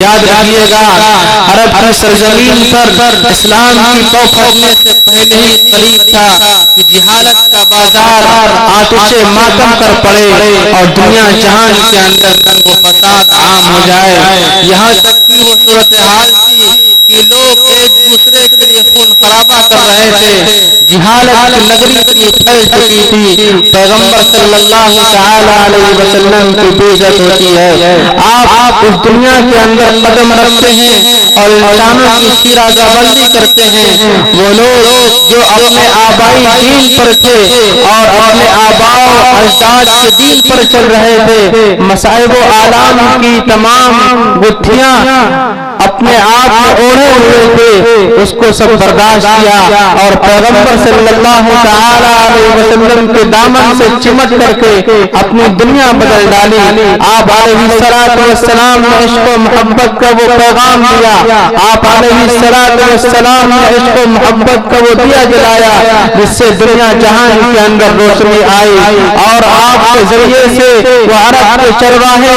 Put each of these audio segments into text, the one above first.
یاد رکھیے گا عرب کی سرزمین پر اسلام کی تو پھٹنے سے پہلے ہی قریب تھا کہ جہالت کا بازار آتش ماتم کر پڑے اور دنیا جہان کے اندر دنگ و فساد عام ہو جائے. یہاں تک کہ وہ صورتحال تھی کہ لوگ ایک دوسرے کے لیے خون خرابہ کر رہے تھے. جہالت کی نگری اتنی پھیل چکی تھی پیغمبر صلی اللہ تعالی علیہ وسلم کی بے عزت ہوتی ہے. آپ اس دنیا کے اندر قدم رکھتے ہیں اور انسانوں کی شیرازہ بندی کرتے ہیں. وہ لوگ جو اپنے آبائی دین پر تھے اور اپنے آباء اجداد کے دین پر چل رہے تھے, مصائب و آلام کی تمام گتھیاں اپنے آپ میں اوڑھے ہوئے تھے, اس کو سب برداشت کیا اور پیغمبر صلی اللہ تعالی علیہ وسلم کے دامن سے چمٹ کر کے اپنی دنیا بدل ڈالی. آپ علیہ السلام نے عشق و محبت کا وہ پیغام دیا, آپ علیہ السلام نے عشق و محبت کا وہ دیا جلایا جس سے دنیا جہان کے اندر روشنی آئی, اور آپ کے ذریعے سے وہ عرب کے چرواہے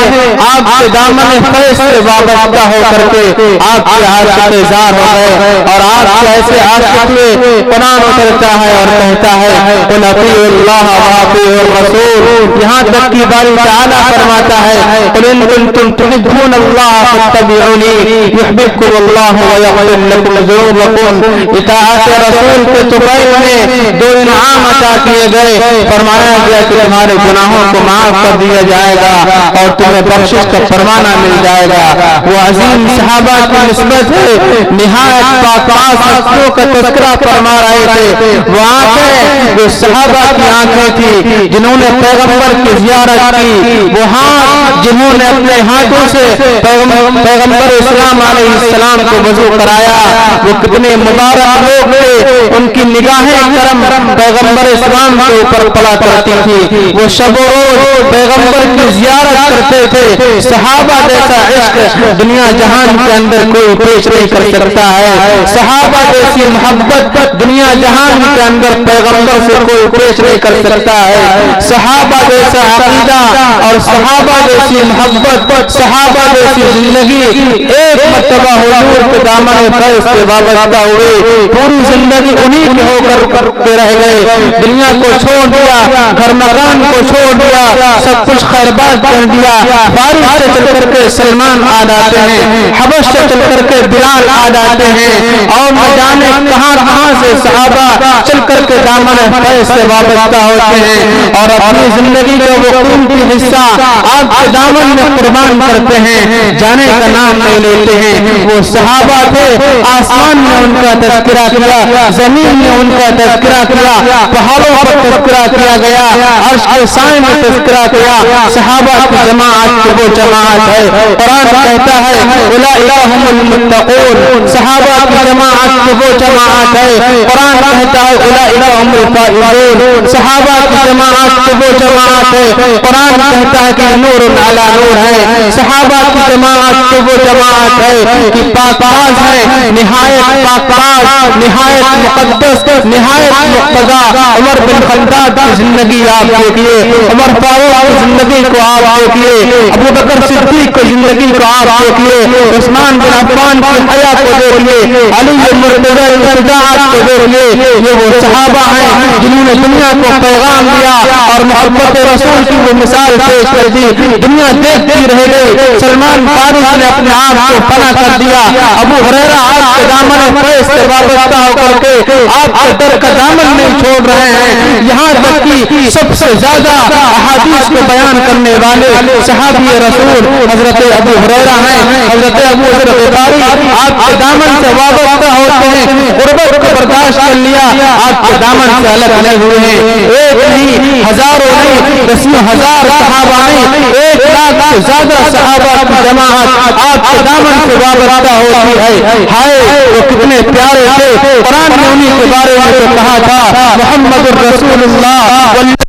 آپ کے دامن فیض سے وابستہ ہو کر کے آپ کے عاشق زار ہو گئے, اور آپ کے ایسے عاشق میں قرآن اترتا ہے اور کہتا ہے قل اطیعوا اللہ واطیعوا الرسول. یہاں تک کہ باری تعالیٰ فرماتا ہے قل ان کنتم تحبون اللہ فاتبعونی یحببکم اللہ ویغفر لکم ذنوبکم. اطاعت رسول کے طفیل میں دو انعام عطا کیے گئے, فرمایا گیا کہ تمہارے گناہوں کو معاف کر دیا جائے گا اور تمہیں بخشش کا فرمانہ مل جائے گا. وہ عظیم صحابہ کی نسبت ہے نہایت پاک ہستیوں کا تذکرہ فرما رہے تھے. وہ آنکھیں جو صحابہ کی آنکھیں تھی جنہوں نے پیغمبر کی زیارت کی, وہ ہاتھ جنہوں نے اپنے ہاتھوں سے پیغمبر اسلام علیہ السلام کو وضو کرایا, وہ کتنے مبارک لوگ تھے. ان کی نگاہیں کرم پیغمبر اسلام کے اوپر پڑا کرتی تھی. وہ شب و روز پیغمبر کی زیارت کرتے تھے. صحابہ جیسا عشق دنیا جہان کے اندر کوئی پیش نہیں کر سکتا ہے. صحابہ جیسی محبت دنیا جہان کے اندر پیغمبر سے کوئی پیش نہیں کر سکتا ہے. صحابہ جیسا عقیدہ اور صحابہ جیسی محبت, صحابہ جیسی زندگی ایک مرتبہ حضور کے دامن فیض سے وابستہ ہوئے, پوری زندگی انہی کے ہو کر کے رہ گئے. دنیا کو چھوڑ دیا, گھر مکان کو چھوڑ دیا, سب کچھ خیرباد کر دیا. فارس سے چل کر کے سلمان آ جاتے ہیں, حبش سے چل کر کے بلال آ جاتے ہیں, اور نہ جانے کہاں کہاں سے صحابہ چل کر کے دامن فیض سے وابستہ ہوتے ہیں اور اپنی زندگی کا وہ قیمتی حصہ آپ کے دامن میں قربان کرتے ہیں, جانے کا نام نہیں لیتے ہیں. وہ صحابہ تھے, آسمان میں ان کا تذکرہ کیا, زمین میں ان کا تذکرہ کیا, پہاڑوں پر تذکرہ کیا گیا, عرش کے سائے میں تذکرہ کیا. صحابہ کی جماعت وہ جماعت ہے. قرآن کہتا ہے اولئک هم المتقون, صحابہ کی جماعت وہ جماعت ہے. قرآن کہتا ہے اولئک هم الفائزون, صحابہ کی جماعت وہ جماعت ہے. قرآن کہتا ہے کہ نور علی نور ہے. صحابہ کی جماعت وہ جماعت ہے کہ پاکباز ہے, نہایت پاکباز, نہایت مقدس, نہایت مقتدی. عمر بن خطاب کی زندگی آپ دیکھیے, عمر فاروق کی زندگی کو آپ دیکھیے, ابو بکر صدیق کی زندگی کو آپ دیکھیے, عثمان بن عفان کی حیا کو دیکھیے, علی مرتضی کی شجاعت کو دیکھیے. یہ وہ صحابہ ہیں جنہوں نے دنیا کو پیغام دیا اور محبت رسول کی وہ مثال پیش کر دی. دنیا دیکھتی رہ گئی. سلمان فارسی نے اپنے آپ کو فنا کر دیا. ابو ہریرہ آپ کے دامن فیض سے وابستہ ہو کر کے آپ کے در کا دامن نہیں چھوڑ رہے ہیں. یہاں تک کہ سب سے زیادہ احادیث کو بیان کرنے والے صحابی رسول حضرت ابو ہریرہ ہیں. حضرت ابو ذر غفاری آپ کے دامن سے وابستہ ہوتے ہیں, غربت کو برداشت کر لیا, آپ کے دامن سے الگ نہیں ہوئے ہیں. ایک نہیں, ہزاروں نہیں, دسیوں ہزار صحابہ نہیں, 1 لاکھ سے زیادہ صحابہ کی جماعت آپ کے دامن سے وابستہ ہوتی ہے. ہائے وہ کتنے پیارے تھے. قرآن نے انہی کے بارے میں تو کہا تھا محمد الرسول اللہ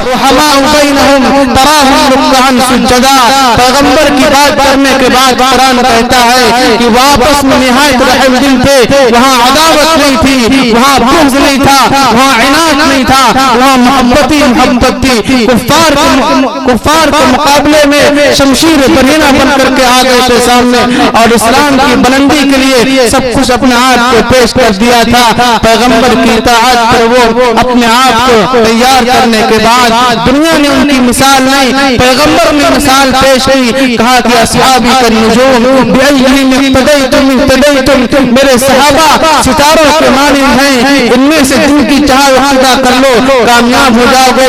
رحماء بینہم تراہم رکعا سجدا. پیغمبر کی بات کرنے کے بعد قرآن کہتا ہے کہ وہ آپس میں نہایت رحم دل تھے. وہاں عداوت نہیں تھی, وہاں بغض نہیں تھا, وہاں عناد نہیں تھا, وہاں محبت ہی محبت تھی. کفار کے مقابلے میں شمشیر برہنہ بن کر کے آ گئے تھے سامنے, اور اسلام کی بلندی کے لیے سب کچھ اپنے آپ کو پیش کر دیا تھا. پیغمبر کی اطاعت پر وہ اپنے آپ کو تیار کرنے کے بعد دنیا نے ان کی مثال نہیں, پیغمبر نے مثال پیش کی. کہا کہ اصحابی النجوم بأیہم اقتدیتم اقتدیتم, میرے صحابہ ستاروں کے مانند ہیں, ان میں سے جن کی چاہے اقتدا کر لو کامیاب ہو جاؤ گے.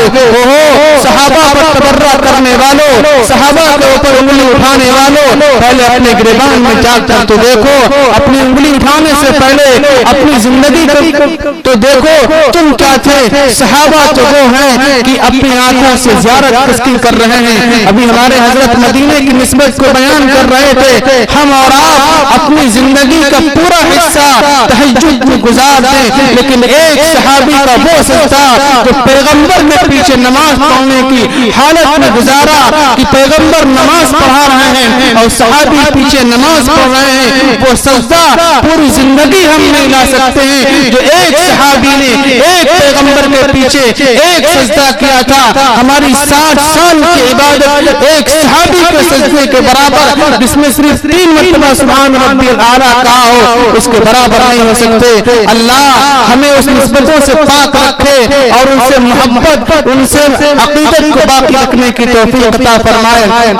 صحابہ پر تبرہ کرنے والوں, صحابہ کے اوپر انگلی اٹھانے والوں, پہلے اپنے گریبان میں جا کر تو دیکھو, اپنی انگلی اٹھانے سے پہلے اپنی زندگی تو دیکھو تم کیا تھے. صحابہ تو وہ ہیں کہ اپنی آنکھوں سے زیارت کس کی کر رہے ہیں. ابھی ہمارے حضرت مدینے کی نسبت کو بیان کر رہے تھے. ہم اور آپ اپنی زندگی کا پورا حصہ تہجد میں گزار دیں, لیکن ایک صحابی کا وہ سجدہ جو پیغمبر نے پیچھے نماز پڑھنے کی حالت میں گزارا, کہ پیغمبر نماز پڑھا رہے ہیں اور صحابی پیچھے نماز پڑھ رہے ہیں, وہ سجدہ پوری زندگی ہم نہیں لا سکتے ہیں جو ایک صحابی نے ایک پیغمبر کے پیچھے ایک سجدہ کیا تھا. ہماری 60 سال کی عبادت ایک صحابی کے سجدے کے برابر, جس میں صرف 3 مرتبہ سبحان ربی الاعلیٰ کہا ہو, اس کے برابر نہیں ہو سکتے. اللہ ہمیں اس نسبتوں سے پاک رکھے اور ان سے محبت, ان سے عقیدت کو باقی رکھنے کی توفیق عطا فرمائے.